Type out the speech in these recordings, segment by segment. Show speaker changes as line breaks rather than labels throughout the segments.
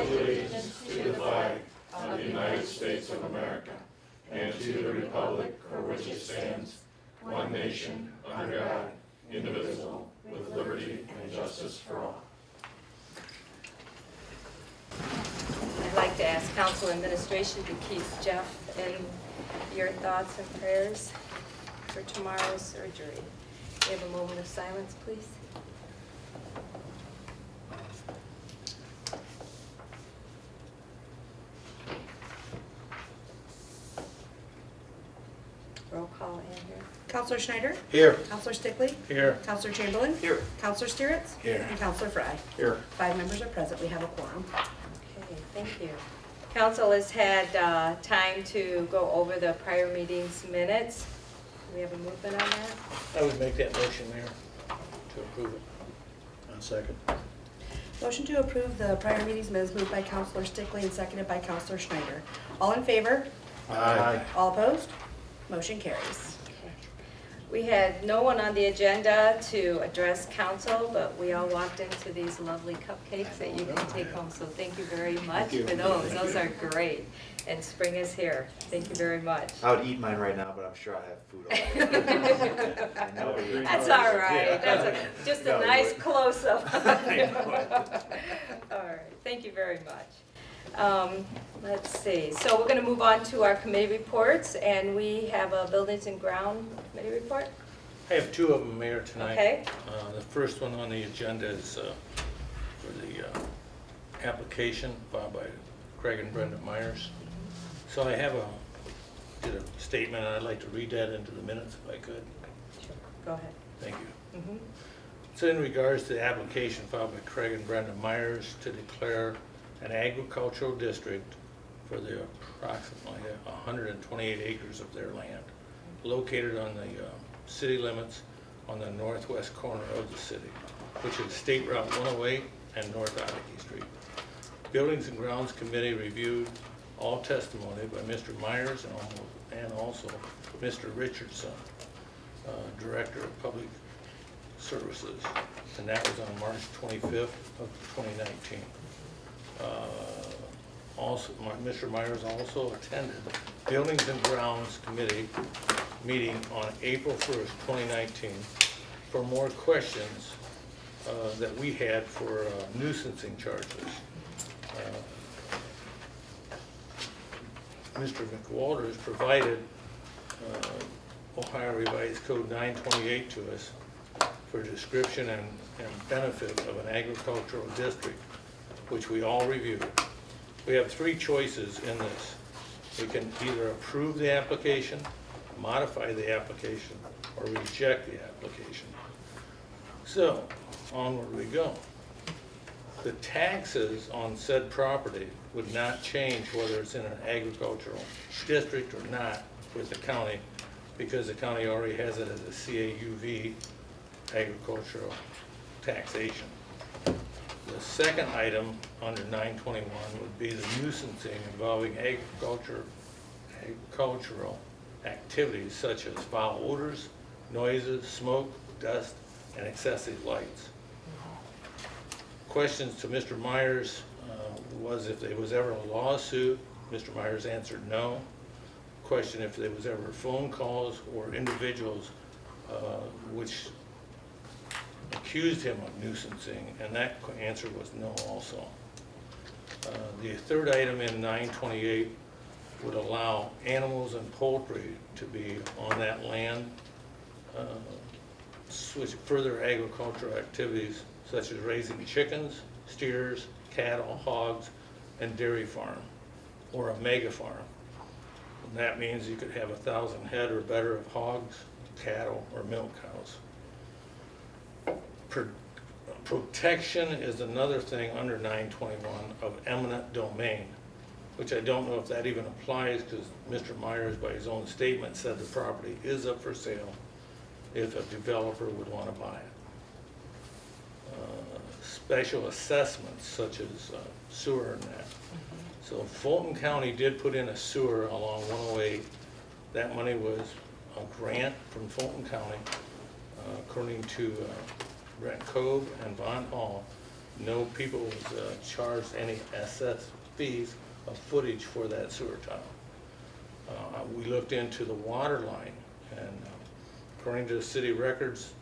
pledge allegiance to the flag of the United States of America and to the republic for which it stands, one nation, under God, indivisible, with liberty and justice for all.
I'd like to ask Council Administration to keep Jeff in your thoughts and prayers for tomorrow's surgery. We have a moment of silence, please. Roll call in here.
Counselor Schneider?
Here.
Counselor Stickley?
Here.
Counselor Chamberlain?
Here.
Counselor Steeritz?
Here.
And Counselor Fry.
Here.
5 members are present. We have a quorum.
Okay, thank you. Council has had time to go over the prior meeting's minutes. Do we have a movement on that?
I would make that motion, Mayor, to approve it. On second.
Motion to approve the prior meeting's minutes moved by Counselor Stickley and seconded by Counselor Schneider. All in favor?
Aye.
All opposed? Motion carries.
Okay. We had no one on the agenda to address council, but we all walked into these lovely cupcakes that you can take home. So thank you very much for those. Those are great. And spring is here. Thank you very much.
I would eat mine right now, but I'm sure I have food all day.
That's all right. That's just a nice close-up. All right. Thank you very much. Let's see. So we're going to move on to our committee reports, and we have a Buildings and Ground committee report.
I have 2 of them, Mayor, tonight.
Okay.
The first one on the agenda is for the application filed by Craig and Brenda Myers. So I have did a statement, and I'd like to read that into the minutes if I could.
Sure. Go ahead.
Thank you.
Mm-hmm.
So in regards to the application filed by Craig and Brenda Myers to declare an agricultural district for the approximately 128 acres of their land located on the city limits on the northwest corner of the city, which is State Route 108 and North Odyssey Street. Buildings and Grounds Committee reviewed all testimony by Mr. Myers and also Mr. Richardson, Director of Public Services, and that was on March 25th of 2019. Also, Mr. Myers also attended Buildings and Grounds Committee meeting on April 1st, 2019 for more questions that we had for nuisancing charges. Mr. McWalters provided Ohio Revised Code 928 to us for description and benefit of an agricultural district, which we all reviewed. We have 3 choices in this. We can either approve the application, modify the application, or reject the application. So, onward we go. The taxes on said property would not change whether it's in an agricultural district or not with the county, because the county already has it as a CAUV, agricultural taxation. The second item under 921 would be the nuisancing involving agricultural activities such as foul odors, noises, smoke, dust, and excessive lights. Questions to Mr. Myers was if there was ever a lawsuit. Mr. Myers answered no. Question if there was ever phone calls or individuals which accused him of nuisancing, and that answer was no also. The third item in 928 would allow animals and poultry to be on that land, switch further agricultural activities such as raising chickens, steers, cattle, hogs, and dairy farm, or a mega farm. And that means you could have 1,000 head or better of hogs, cattle, or milk cows. Protection is another thing under 921 of eminent domain, which I don't know if that even applies, because Mr. Myers, by his own statement, said the property is up for sale if a developer would want to buy it. Special assessments such as sewer and that. So Fulton County did put in a sewer along 108. That money was a grant from Fulton County, according to Brent Cove and Von Hall. no people was charged any assessed fees of footage for that sewer tile. We looked into the water line, and according to the city records,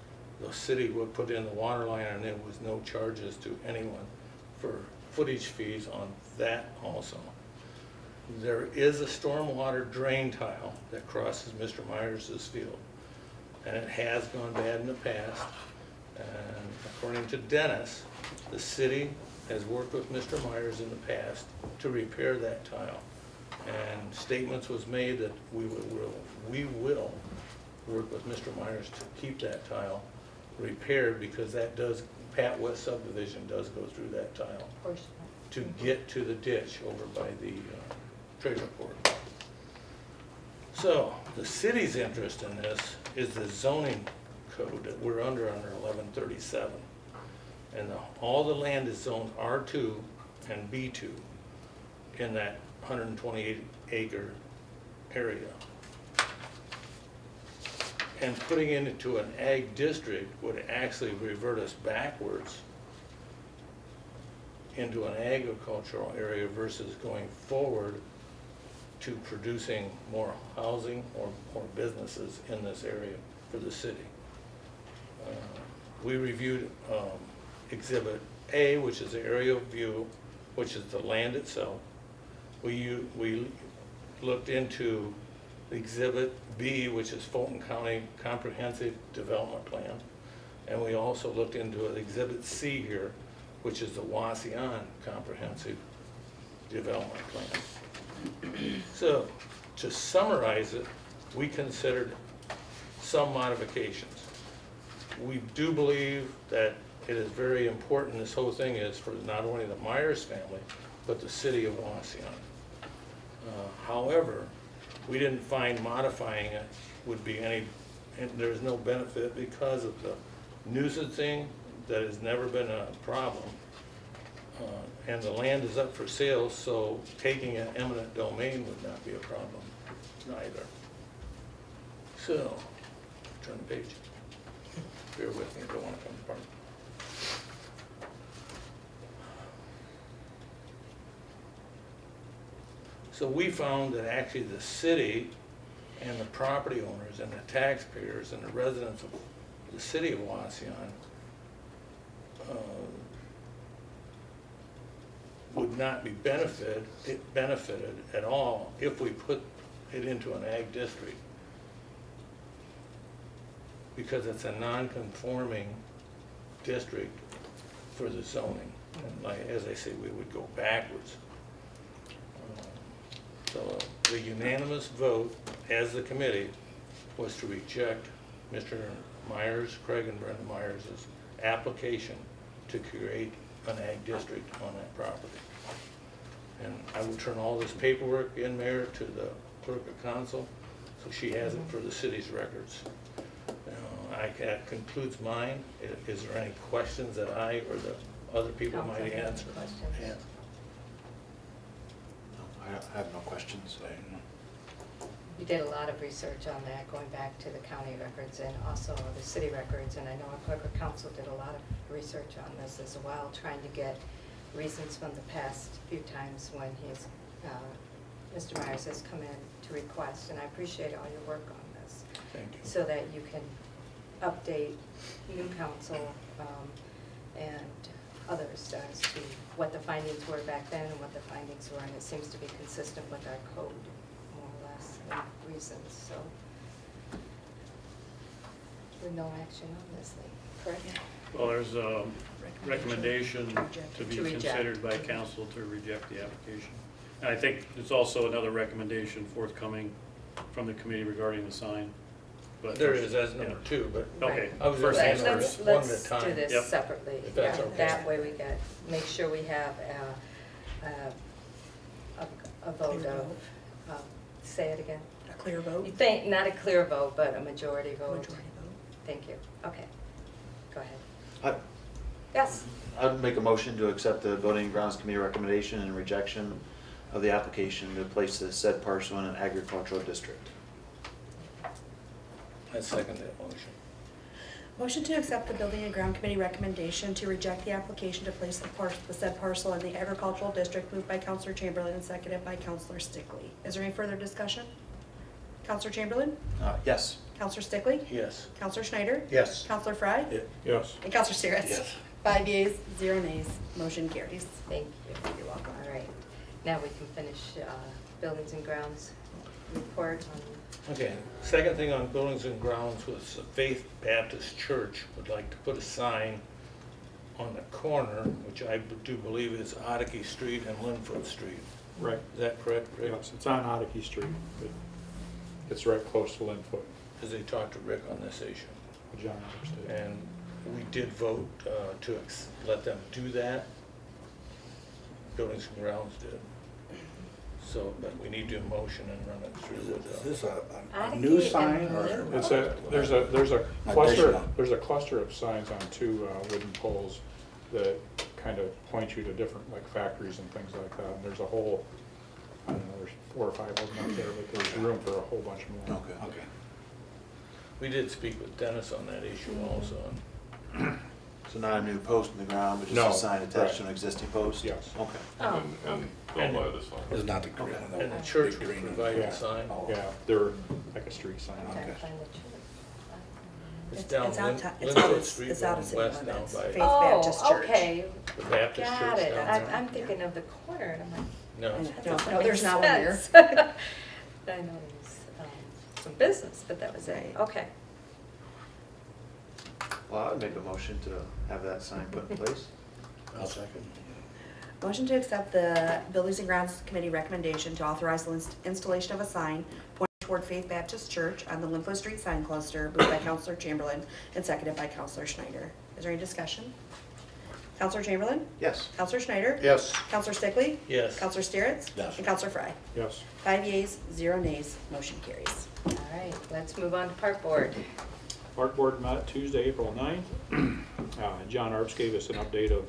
the city would put in the water line, and there was no charges to anyone for footage fees on that also. There is a stormwater drain tile that crosses Mr. Myers' field, and it has gone bad in the past. And according to Dennis, the city has worked with Mr. Myers in the past to repair that tile. And statements was made that we will work with Mr. Myers to keep that tile repaired, because that does, Pat West subdivision does go through that tile to get to the ditch over by the treasure court. So the city's interest in this is the zoning code that we're under 1137. And all the land is zoned R2 and B2 in that 128 acre area. And putting it into an ag district would actually revert us backwards into an agricultural area versus going forward to producing more housing or more businesses in this area for the city. We reviewed Exhibit A, which is the aerial view, which is the land itself. We looked into Exhibit B, which is Fulton County Comprehensive Development Plan. And we also looked into Exhibit C here, which is the Wauseon Comprehensive Development Plan. So, to summarize it, we considered some modifications. We do believe that it is very important, this whole thing is for not only the Myers family, but the city of Wauseon. However, we didn't find modifying it would be any, and there's no benefit because of the nuisance thing that has never been a problem. And the land is up for sale, so taking an eminent domain would not be a problem either. So, turn the page. Bear with me, I don't want to come apart. So we found that actually the city and the property owners and the taxpayers and the residents of the city of Wauseon would not be benefited at all if we put it into an ag district, because it's a non-conforming district for the zoning. And like, as I say, we would go backwards. So the unanimous vote as the committee was to reject Mr. Myers, Craig and Brenda Myers' application to create an ag district on that property. And I will turn all this paperwork in, Mayor, to the clerk of council, so she has it for the city's records. That concludes mine. Is there any questions that I or the other people might answer? Yeah.
I have no questions.
We did a lot of research on that, going back to the county records and also the city records, and I know our clerk of council did a lot of research on this as well, trying to get reasons from the past few times when he's, Mr. Myers has come in to request, and I appreciate all your work on this.
Thank you.
So that you can update new council and others as to what the findings were back then and what the findings were, and it seems to be consistent with our code, more or less, and reasons, so. With no action on this thing, correct?
Well, there's a recommendation to be
To reject.
considered by council to reject the application. And I think there's also another recommendation forthcoming from the committee regarding the sign. But
There is, as
yeah.
number 2, but
Okay.
I was
First
just
things
saying
first.
one at a
Let's
time.
do this
Yep.
separately.
If that's
Yeah,
okay.
that way we get, make sure we have a vote
Clear
of, say it again.
A clear vote?
You think, not a clear vote, but a majority vote.
Majority vote.
Thank you. Okay. Go ahead.
I-
Yes.
I'd make a motion to accept the voting grounds committee recommendation and rejection of the application to place the said parcel in an agricultural district.
I second that motion.
Motion to accept the Building and Ground Committee recommendation to reject the application to place the said parcel in the agricultural district, moved by Counselor Chamberlain and seconded by Counselor Stickley. Is there any further discussion? Counselor Chamberlain?
Yes.
Counselor Stickley?
Yes.
Counselor Schneider?
Yes.
Counselor Fry?
Yes.
And Counselor Steeritz?
Yes.
5 yeas, 0 nays, motion carries.
Thank you.
You're welcome.
All right, now we can finish Buildings and Grounds report on,
Okay, second thing on buildings and grounds was the Faith Baptist Church would like to put a sign on the corner, which I do believe is Oddie Street and Linfoot Street.
Right.
Is that correct, Rick?
Yes, it's on Oddie Street, but it's right close to Linfoot,
Because they talked to Rick on this issue.
John understood.
And we did vote to let them do that. Buildings and grounds did. So, but we need to motion and run it through with
Is this a
Oddie
new
and
sign or?
Linfoot.
It's there's a
Additional.
cluster of signs on two wooden poles that kind of point you to different, like, factories and things like that. And there's a whole, I don't know, there's 4 or 5 of them up there, but there's room for a whole bunch more.
Okay.
We did speak with Dennis on that issue also.
So not a new post in the ground, but just
No,
a sign attached to an
right.
existing post?
Yes.
Okay.
oh,
And they'll buy this one.
It's not the green one.
And the church
The
would
green one.
provide
Yeah.
a sign.
Oh.
Yeah, they're like a street sign.
I'm trying to
Okay.
find the church.
It's
It's
down
out
Linfoot
of-
Street
it's out of
going
city
west now
limits.
by
Faith Baptist
Oh,
Church.
okay,
the Baptist
got
church
it.
down
I'm
there.
thinking of the corner, and I'm like,
No,
No,
doesn't
no, there's
make
not one here.
sense. I know there's some business, but that was it.
Right.
Okay.
Well, I would make a motion to have that sign put in place.
I'll second.
Motion to accept the Buildings and Grounds Committee recommendation to authorize the installation of a sign pointing toward Faith Baptist Church on the Linfoot Street sign cluster, moved by Counselor Chamberlain and seconded by Counselor Schneider. Is there any discussion? Counselor Chamberlain?
Yes.
Counselor Schneider?
Yes.
Counselor Stickley?
yes.
Counselor Steeritz?
Yes.
And Counselor Fry?
Yes.
5 yeas, 0 nays, motion carries.
All right, let's move on to Park Board.
Park Board met Tuesday, April 9th. John Arps gave us an update of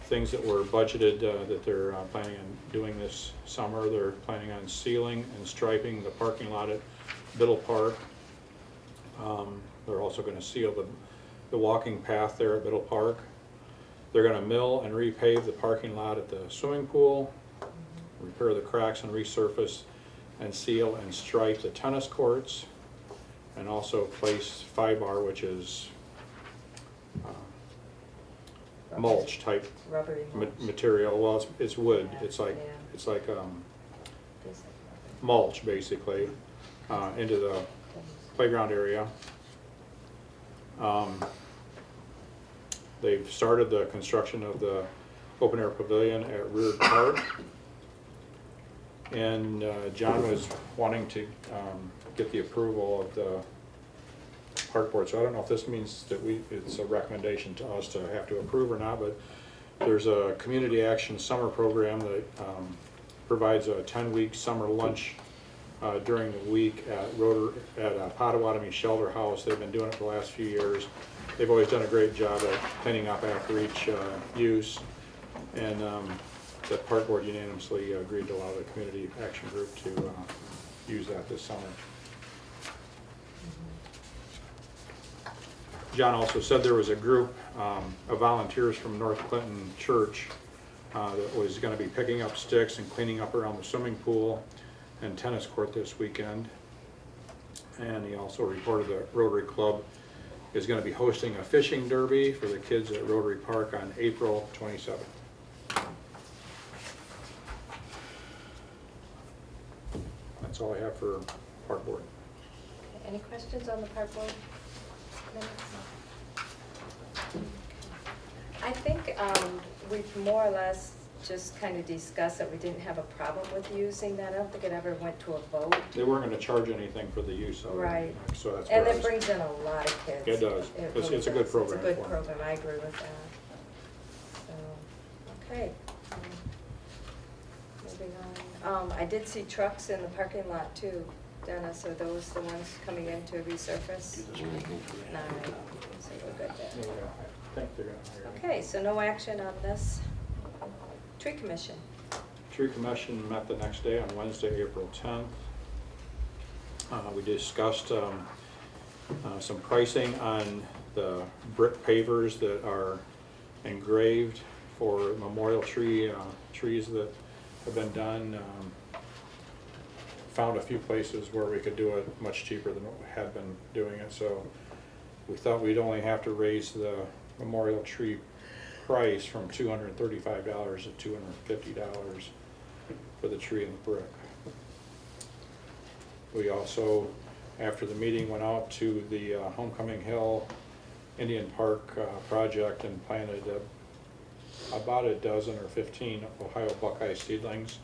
things that were budgeted that they're planning on doing this summer. They're planning on sealing and striping the parking lot at Biddle Park. They're also going to seal the walking path there at Biddle Park. They're going to mill and repave the parking lot at the swimming pool, repair the cracks and resurface and seal and stripe the tennis courts, and also place 5-bar, which is mulch type
Rubbery mulch.
material. Well, it's wood.
Yeah,
It's like
yeah.
it's like
Feels like rubber.
mulch basically into the playground area. They've started the construction of the open air pavilion at Reard Park. And John was wanting to get the approval of the park board. So I don't know if this means that it's a recommendation to us to have to approve or not, but there's a community action summer program that provides a 10-week summer lunch during the week at Potawatomi Shelter House. They've been doing it for the last few years. They've always done a great job at cleaning up after each use. And the park board unanimously agreed to allow the community action group to use that this summer. John also said there was a group of volunteers from North Clinton Church that was going to be picking up sticks and cleaning up around the swimming pool and tennis court this weekend. And he also reported that Rotary Club is going to be hosting a fishing derby for the kids at Rotary Park on April 27th. That's all I have for Park Board.
Okay, any questions on the Park Board minutes? I think we've more or less just kind of discussed that we didn't have a problem with using that. I don't think it ever went to a vote.
They weren't going to charge anything for the use of it.
Right.
So that's
And
where I
it
was-
brings in a lot of kids.
It does. It's a good program
It's a good
for 'em.
program, I agree with that. So, okay. Moving on. I did see trucks in the parking lot too. Dennis, are those the ones coming in to resurface?
Do this real quick.
No, so we're good
Yeah,
there.
I think they're going to hire me.
Okay, so no action on this. Tree Commission.
Tree Commission met the next day on Wednesday, April 10th. We discussed some pricing on the brick pavers that are engraved for memorial trees that have been done. Found a few places where we could do it much cheaper than what we had been doing it, so we thought we'd only have to raise the memorial tree price from $235 to $250 for the tree and the brick. We also, after the meeting, went out to the Homecoming Hill Indian Park project and planted about a dozen or 15 Ohio Buckeye seedlings,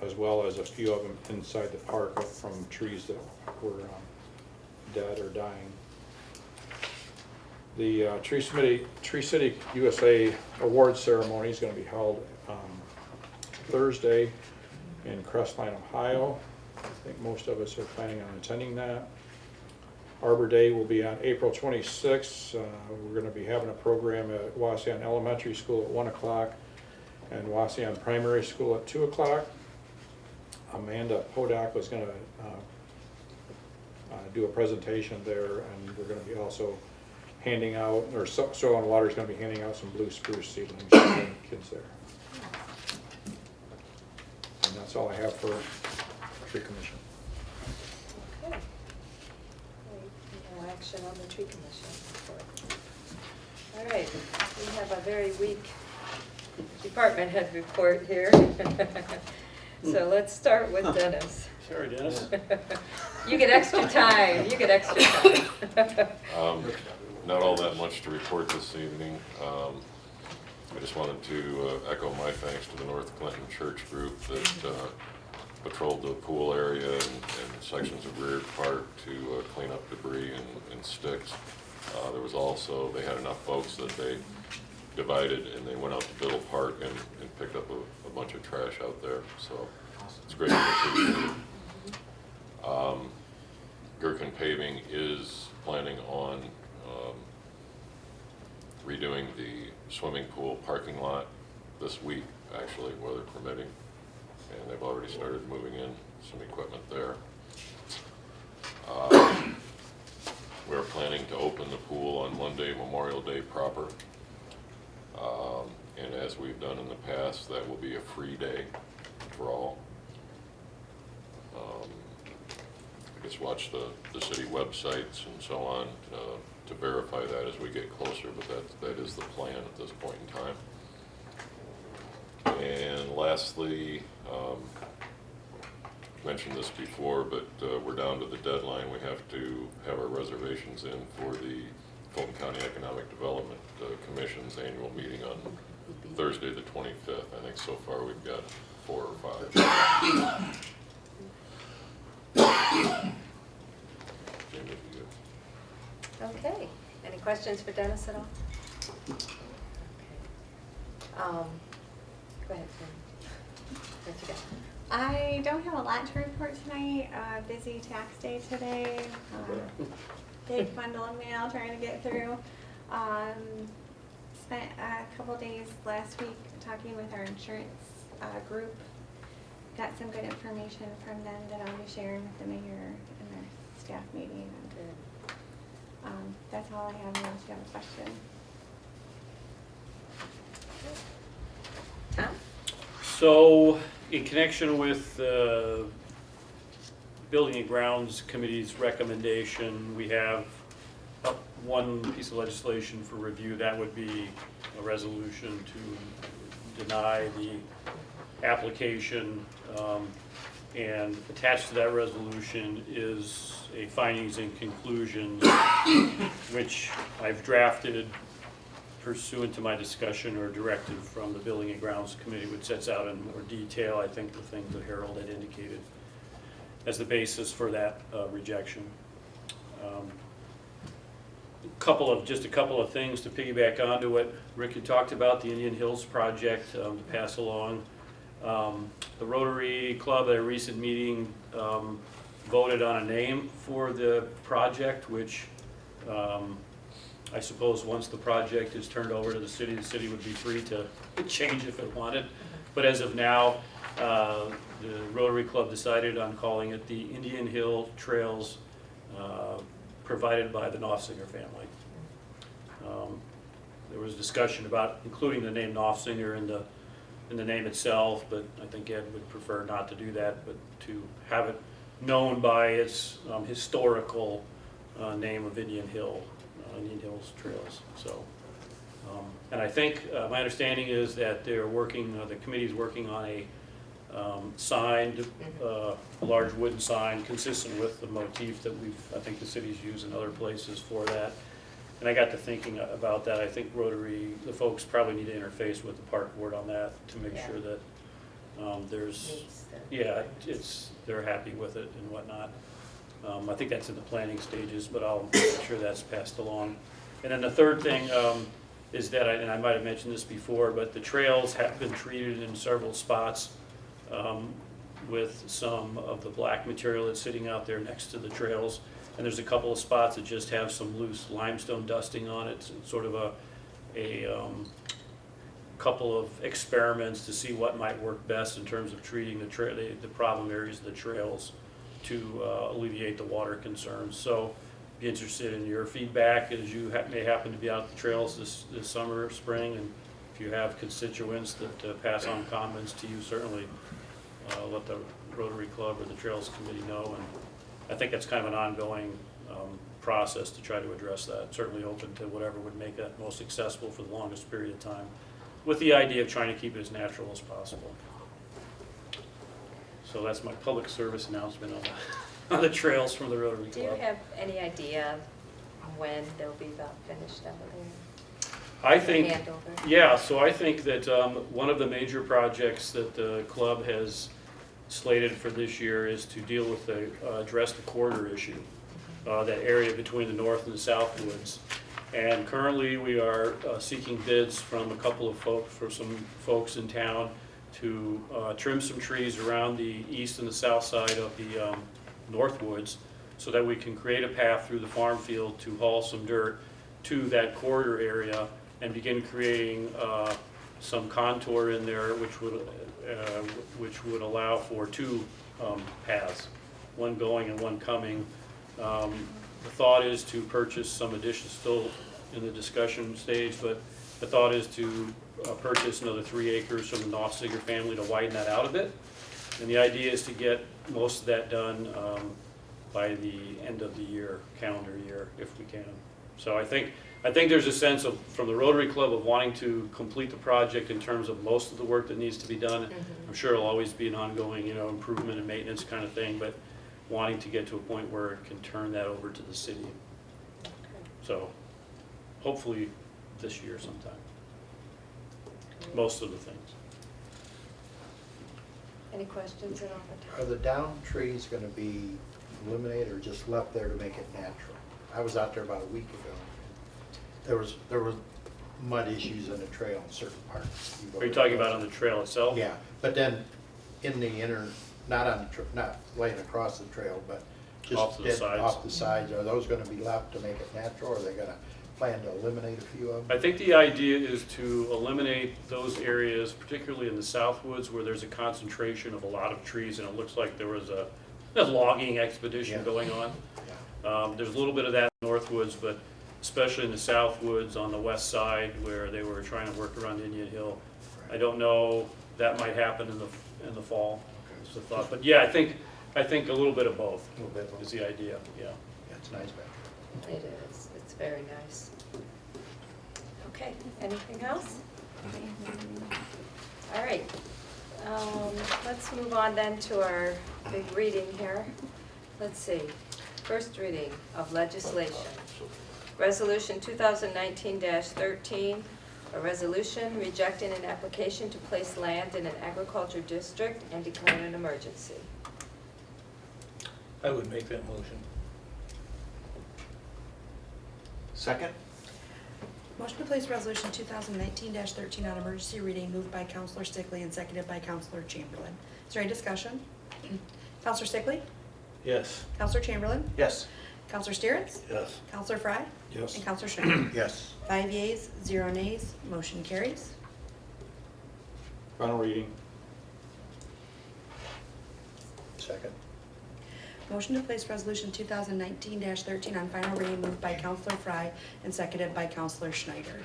as well as a few of them inside the park from trees that were dead or dying. The Tree City USA Awards ceremony is going to be held Thursday in Crestline, Ohio. I think most of us are planning on attending that. Arbor Day will be on April 26th. We're going to be having a program at Wauseon Elementary School at 1 o'clock and Wauseon Primary School at 2 o'clock. Amanda Podak was going to do a presentation there, and we're going to be also handing out, or Soil and Water is going to be handing out some blue spruce seedlings to the kids there. And that's all I have for Tree Commission.
Okay. No action on the tree commission report. All right, we have a very weak department head report here. So let's start with Dennis.
Sorry, Dennis.
You get extra time, you get extra time.
Not all that much to report this evening. I just wanted to echo my thanks to the North Clinton Church group that patrolled the pool area and sections of Rear Park to clean up debris and sticks. There was also, they had enough folks that they divided and they went out to Biddle Park and picked up a bunch of trash out there. So it's great to appreciate it. Gherkin Paving is planning on redoing the swimming pool parking lot this week, actually, weather permitting. And they've already started moving in some equipment there. We're planning to open the pool on Monday, Memorial Day proper. And as we've done in the past, that will be a free day for all. I guess watch the city websites and so on to verify that as we get closer, but that is the plan at this point in time. And lastly, mentioned this before, but we're down to the deadline. We have to have our reservations in for the Fulton County Economic Development Commission's annual meeting on Thursday the 25th. I think so far we've got 4 or 5. Jamie, if you
Okay, any questions for Dennis at all? Okay. Go ahead, Tim. What you got?
I don't have a lot to report tonight. Busy tax day today. Big bundle of mail trying to get through. Spent a couple days last week talking with our insurance group. Got some good information from them that I'll be sharing with the mayor in their staff meeting. That's all I have unless you have a question.
Tom?
So, in connection with the Building and Grounds Committee's recommendation, we have one piece of legislation for review. That would be a resolution to deny the application. And attached to that resolution is a findings and conclusions, which I've drafted pursuant to my discussion or directive from the Building and Grounds Committee, which sets out in more detail, I think, the things that Harold had indicated as the basis for that rejection. Just a couple of things to piggyback onto what Rick had talked about, the Indian Hills project, to pass along. The Rotary Club at a recent meeting voted on a name for the project, which I suppose once the project is turned over to the city would be free to change if it wanted. But as of now, the Rotary Club decided on calling it the Indian Hill Trails provided by the Knopfsinger family. There was discussion about including the name Knopfsinger in the name itself, but I think Ed would prefer not to do that, but to have it known by its historical name of Indian Hills Trails. So, and I think my understanding is that they're working, the committee's working on a sign, large wooden sign consistent with the motif that I think the city's used in other places for that. And I got to thinking about that. I think Rotary, the folks probably need to interface with the park board on that to make sure that they're happy with it and whatnot. I think that's in the planning stages, but I'll make sure that's passed along. And then the third thing is that, and I might have mentioned this before, but the trails have been treated in several spots with some of the black material that's sitting out there next to the trails. And there's a couple of spots that just have some loose limestone dusting on it. It's sort of a couple of experiments to see what might work best in terms of treating the problem areas of the trails to alleviate the water concerns. So be interested in your feedback as you may happen to be out the trails this summer or spring, and if you have constituents that pass on comments to you, certainly let the Rotary Club or the Trails Committee know. And I think that's kind of an ongoing process to try to address that. Certainly open to whatever would make that most accessible for the longest period of time, with the idea of trying to keep it as natural as possible. So that's my public service announcement on the trails from the Rotary Club.
Do you have any idea when they'll be about finished out there?
I think,
Handover?
yeah, so I think that one of the major projects that the club has slated for this year is to deal with address the corridor issue, that area between the north and the south woods. And currently we are seeking bids from a couple of some folks in town to trim some trees around the east and the south side of the north woods, so that we can create a path through the farm field to haul some dirt to that corridor area and begin creating some contour in there, which would allow for two paths, one going and one coming. The thought is to purchase some additions, still in the discussion stage, but the thought is to purchase another 3 acres from the Knopfsinger family to widen that out a bit. And the idea is to get most of that done by the end of the year, calendar year, if we can. So I think there's a sense of, from the Rotary Club, of wanting to complete the project in terms of most of the work that needs to be done. I'm sure it'll always be an ongoing, improvement and maintenance kind of thing, but wanting to get to a point where it can turn that over to the city.
Okay.
So hopefully this year sometime,
Great.
most of the things.
Any questions at all?
Are the down trees gonna be eliminated or just left there to make it natural? I was out there about a week ago. There was mud issues in the trail in certain parts.
Are you talking about on the trail itself?
Yeah, but then in the not laying across the trail, but just
Off to the sides.
off the sides, are those gonna be left to make it natural, or are they gonna plan to eliminate a few of them?
I think the idea is to eliminate those areas, particularly in the south woods, where there's a concentration of a lot of trees, and it looks like there was a logging expedition
Yeah.
going on.
Yeah.
There's a little bit of that in the north woods, but especially in the south woods on the west side where they were trying to work around Indian Hill. I don't know, that might happen in the fall, is the thought. But yeah, I think a little bit of both
A little bit of
is the idea, yeah.
Yeah, it's nice back there.
It is. It's very nice. Okay, anything else? All right. Let's move on then to our big reading here. Let's see. First reading of legislation. Resolution 2019-13, a resolution rejecting an application to place land in an agriculture district and declaring an emergency.
I would make that motion.
Second?
Motion to place resolution 2019-13 on emergency reading moved by Counselor Stickley and seconded by Counselor Chamberlain. Is there any discussion? Counselor Stickley?
Yes.
Counselor Chamberlain?
Yes.
Counselor Steeritz?
Yes.
Counselor Fry?
Yes.
And Counselor Schneider?
Yes.
5 yeas, 0 nays, motion carries.
Final reading.
Second.
Motion to place resolution 2019-13 on final reading moved by Counselor Fry and seconded by Counselor Schneider.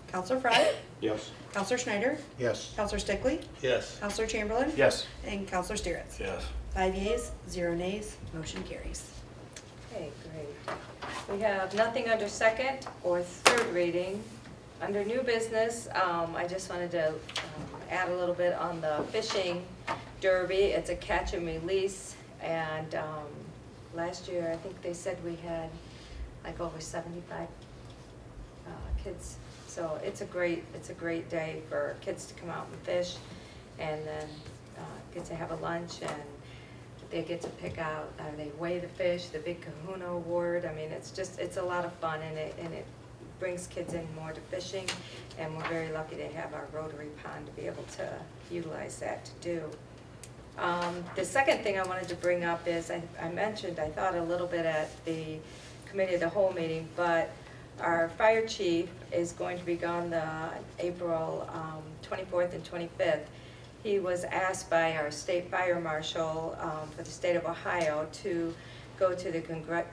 Counselor Fry?
Yes.
Counselor Schneider?
Yes.
Counselor Stickley?
Yes.
Counselor Chamberlain?
Yes.
And Counselor Steeritz?
Yes.
5 yeas, 0 nays, motion carries.
Okay, great. We have nothing under second or third reading. Under new business, I just wanted to add a little bit on the fishing derby. It's a catch and release, and last year, I think they said we had like over 75 kids. So it's a great day for kids to come out and fish, and then get to have a lunch, and they get to pick out, they weigh the fish, the big kahuna award. I mean, it's a lot of fun, and it brings kids in more to fishing, and we're very lucky to have our rotary pond to be able to utilize that to do. The second thing I wanted to bring up is, I mentioned, I thought a little bit at the committee of the whole meeting, but our fire chief is going to be gone the April 24th and 25th. He was asked by our state fire marshal for the state of Ohio to go to the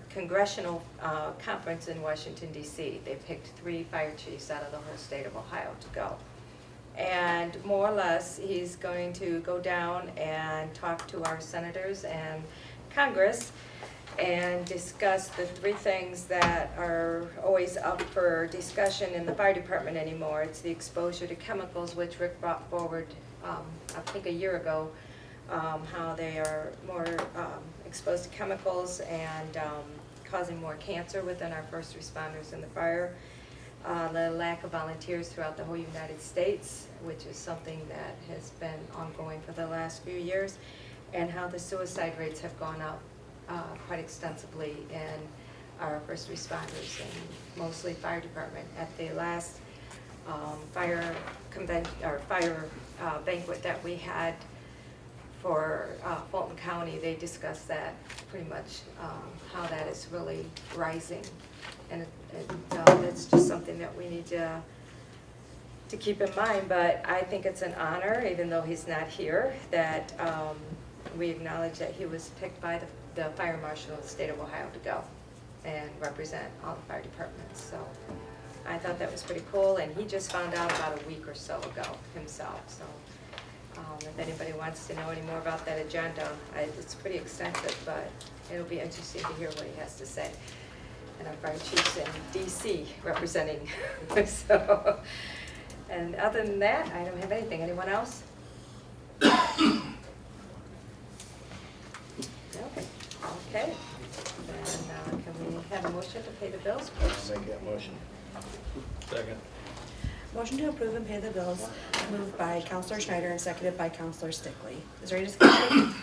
congressional conference in Washington, D.C. They picked 3 fire chiefs out of the whole state of Ohio to go. And more or less, he's going to go down and talk to our senators and Congress and discuss the 3 things that are always up for discussion in the fire department anymore. It's the exposure to chemicals, which Rick brought forward, I think a year ago, how they are more exposed to chemicals and causing more cancer within our first responders in the fire. The lack of volunteers throughout the whole United States, which is something that has been ongoing for the last few years, and how the suicide rates have gone up quite extensively in our first responders and mostly fire department. At the last fire convention or fire banquet that we had for Fulton County, they discussed that pretty much, how that is really rising, and it's just something that we need to keep in mind. But I think it's an honor, even though he's not here, that we acknowledge that he was picked by the fire marshal of the state of Ohio to go and represent all the fire departments. So I thought that was pretty cool, and he just found out about a week or so ago himself. So if anybody wants to know any more about that agenda, it's pretty extensive, but it'll be interesting to hear what he has to say. And our fire chief's in D.C. representing. So, and other than that, I don't have anything. Anyone else? Okay. Then can we have a motion to pay the bills, please?
I'll make that motion.
Second.
Motion to approve and pay the bills moved by Counselor Schneider and seconded by Counselor Stickley. Is there any discussion?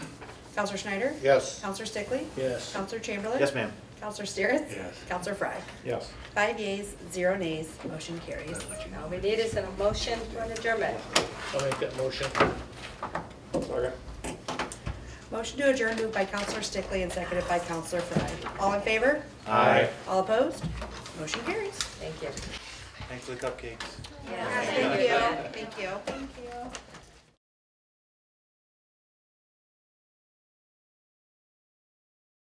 Counselor Schneider?
Yes.
Counselor Stickley?
Yes.
Counselor Chamberlain?
Yes, ma'am.
Counselor Steeritz?
Yes.
Counselor Fry?
Yes.
5 yeas, 0 nays, motion carries.
All we need is a motion for an adjournment.
I'll make that motion.
Second.
Motion to adjourn moved by Counselor Stickley and seconded by Counselor Fry. All in favor?
Aye.
All opposed? Motion carries.
Thank you.
Thanks for the cupcakes.
Thank you. Thank you.
Thank you.